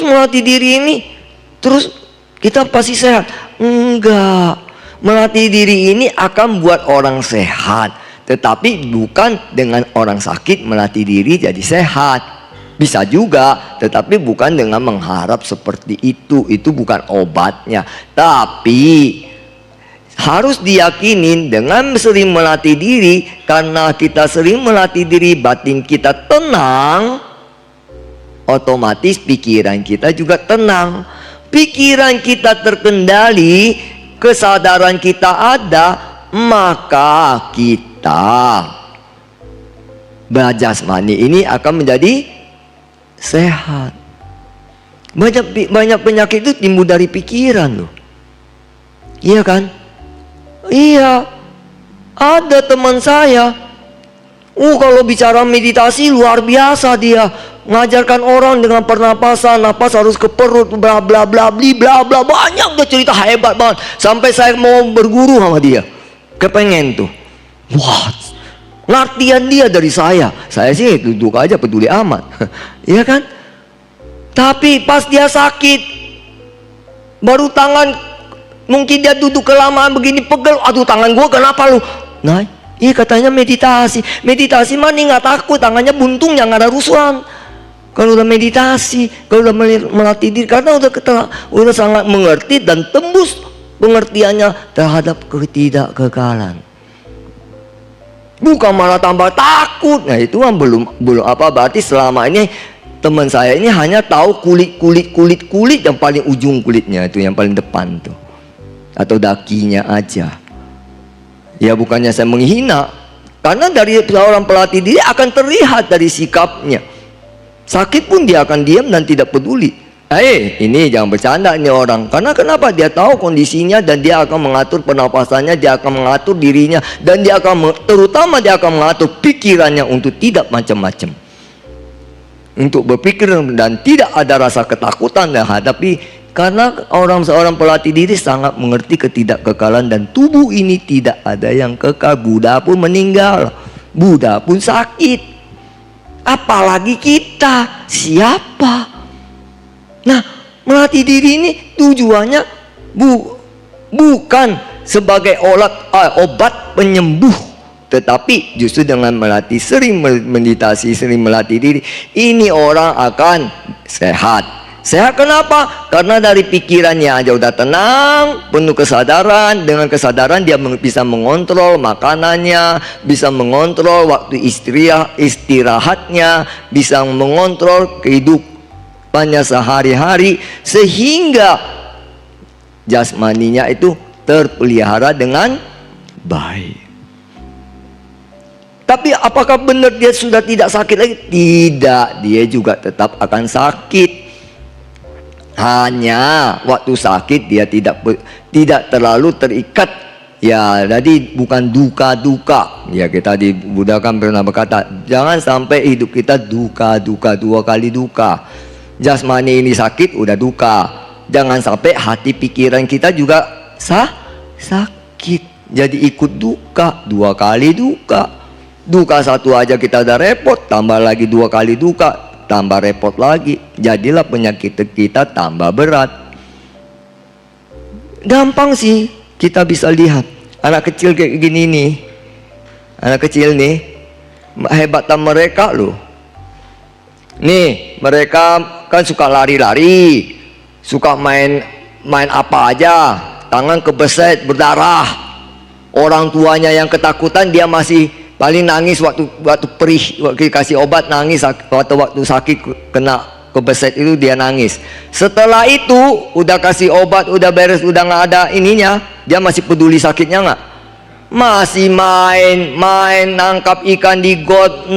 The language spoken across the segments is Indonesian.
terus melatih diri ini, terus kita pasti sehat. Enggak, melatih diri ini akan buat orang sehat, tetapi bukan dengan orang sakit melatih diri jadi sehat. Bisa juga, tetapi bukan dengan mengharap seperti itu. Itu bukan obatnya. Tapi harus diyakinin dengan sering melatih diri. Karena kita sering melatih diri, batin kita tenang, otomatis pikiran kita juga tenang. Pikiran kita terkendali, kesadaran kita ada, maka kita jasmani ini akan menjadi sehat. Banyak penyakit itu timbul dari pikiran loh. Iya kan? Iya. Ada teman saya, kalau bicara meditasi luar biasa dia. Mengajarkan orang dengan pernapasan, napas harus ke perut, bla bla bla bla bla, banyak dia cerita hebat banget. Sampai saya mau berguru sama dia. Kepengen tuh. Wah, ngertian dia dari saya. Saya sih duduk aja peduli amat. Iya kan? Tapi pas dia sakit, baru tangan, mungkin dia duduk kelamaan begini pegel. Aduh, tangan gua kenapa lu? Nah, iya katanya meditasi. Meditasi mah nih nggak takut, tangannya buntung, yang ada rusuhan. Kalau udah meditasi, kalau udah melatih diri, karena udah sangat mengerti dan tembus pengertiannya terhadap ketidakkekalan. Bukan malah tambah takut. Nah itu kan belum apa, berarti selama ini teman saya ini hanya tahu kulit yang paling ujung kulitnya, itu yang paling depan tuh, atau dakinya aja. Ya bukannya saya menghina, karena dari seorang pelatih diri akan terlihat dari sikapnya. Sakit pun dia akan diam dan tidak peduli. Ini jangan bercanda ini orang. Karena kenapa? Dia tahu kondisinya dan dia akan mengatur pernapasannya, dia akan mengatur dirinya, dan dia akan terutama dia akan mengatur pikirannya untuk tidak macam-macam, untuk berpikir dan tidak ada rasa ketakutan dan hadapi. Karena seorang pelatih diri sangat mengerti ketidakkekalan dan tubuh ini tidak ada yang kekal. Buddha pun meninggal, Buddha pun sakit, apalagi kita siapa? Nah, melatih diri ini tujuannya bukan sebagai obat penyembuh, tetapi justru dengan sering meditasi, sering melatih diri, ini orang akan sehat. Sehat kenapa? Karena dari pikirannya aja udah tenang, penuh kesadaran. Dengan kesadaran dia bisa mengontrol makanannya, bisa mengontrol waktu istirahatnya, bisa mengontrol kehidupannya sehari-hari, sehingga jasmaninya itu terpelihara dengan baik. Tapi apakah benar dia sudah tidak sakit lagi? Tidak, dia juga tetap akan sakit. Hanya waktu sakit dia tidak terlalu terikat. Ya, jadi bukan duka-duka. Ya, kita di Buddha kan pernah berkata, jangan sampai hidup kita duka-duka, 2 kali duka. Jasmani ini sakit, udah duka. Jangan sampai hati pikiran kita juga sakit, jadi ikut duka, 2 kali duka. Duka 1 aja kita udah repot, tambah lagi 2 kali duka, tambah repot lagi. Jadilah penyakit kita tambah berat. Gampang sih kita bisa lihat anak kecil kayak gini nih. Anak kecil nih, hebatan mereka loh. Nih, mereka kan suka lari-lari, suka main apa aja, tangan kebeset berdarah. Orang tuanya yang ketakutan, dia masih paling nangis waktu perih, waktu dikasih obat nangis, waktu sakit kena kebeset itu dia nangis. Setelah itu udah kasih obat, udah beres, udah nggak ada ininya, dia masih peduli sakitnya nggak? Masih main nangkap ikan di got,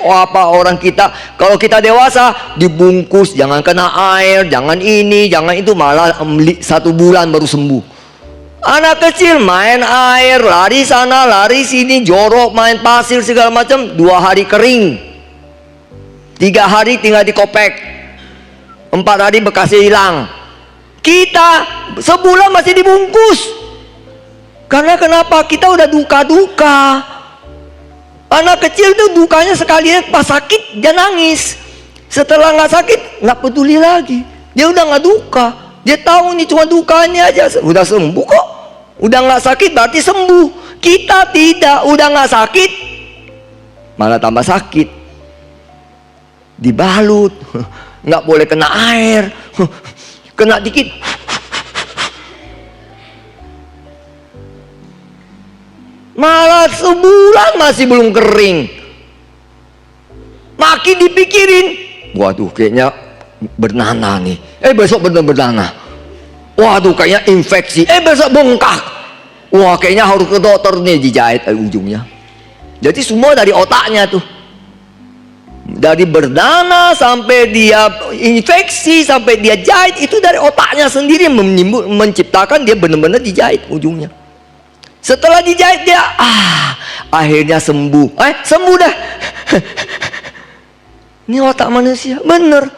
apa orang kita. Kalau kita dewasa dibungkus, jangan kena air, jangan ini, jangan itu, malah 1 bulan baru sembuh. Anak kecil main air, lari sana lari sini, jorok, main pasir segala macam, 2 hari kering, 3 hari tinggal dikopek, 4 hari bekasnya hilang. Kita sebulan masih dibungkus. Karena kenapa? Kita udah duka-duka. Anak kecil tuh dukanya sekali pas sakit dia nangis, setelah nggak sakit nggak peduli lagi. Dia udah nggak duka. Dia tahu nih cuma dukanya aja. Udah sembuh kok. Udah nggak sakit berarti sembuh. Kita tidak, udah nggak sakit, malah tambah sakit. Dibalut, nggak boleh kena air, kena dikit. Malah sebulan masih belum kering. Makin dipikirin, waduh kayaknya bernanah nih. Besok bener bernanah. Waduh kayaknya infeksi. Besok bengkak. Wah kayaknya harus ke dokter nih, dijahit ujungnya. Jadi semua dari otaknya tuh. Dari bernanah sampai dia infeksi sampai dia jahit, itu dari otaknya sendiri menciptakan dia benar-benar dijahit ujungnya. Setelah dijahit dia akhirnya sembuh. Sembuh dah. Ini otak manusia bener.